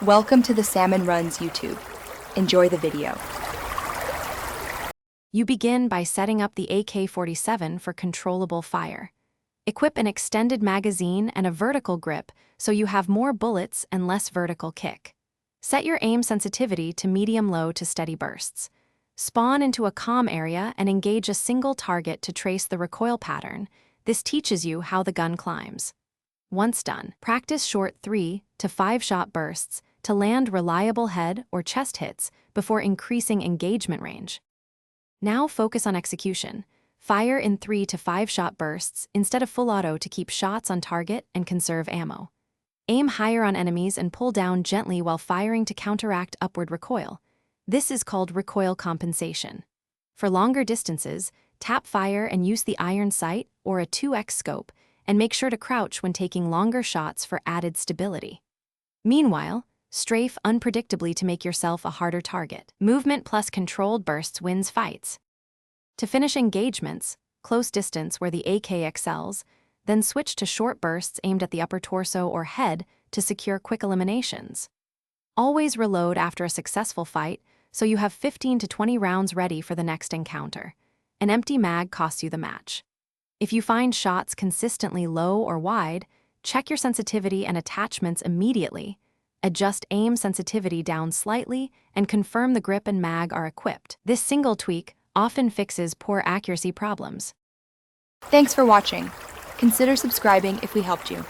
Welcome to the Salmon Runs YouTube. Enjoy the video. You begin by setting up the AK-47 for controllable fire. Equip an extended magazine and a vertical grip so you have more bullets and less vertical kick. Set your aim sensitivity to medium-low to steady bursts. Spawn into a calm area and engage a single target to trace the recoil pattern. This teaches you how the gun climbs. Once done, practice short 3 to 5 shot bursts to land reliable head or chest hits before increasing engagement range. Now focus on execution. Fire in 3 to 5 shot bursts instead of full auto to keep shots on target and conserve ammo. Aim higher on enemies and pull down gently while firing to counteract upward recoil. This is called recoil compensation. For longer distances, tap fire and use the iron sight or a 2x scope, and make sure to crouch when taking longer shots for added stability. Meanwhile, strafe unpredictably to make yourself a harder target. Movement plus controlled bursts wins fights. To finish engagements, close distance where the AK excels, then switch to short bursts aimed at the upper torso or head to secure quick eliminations. Always reload after a successful fight so you have 15 to 20 rounds ready for the next encounter. An empty mag costs you the match. If you find shots consistently low or wide, check your sensitivity and attachments immediately. Adjust aim sensitivity down slightly and confirm the grip and mag are equipped. This single tweak often fixes poor accuracy problems. Thanks for watching. Consider subscribing if we helped you.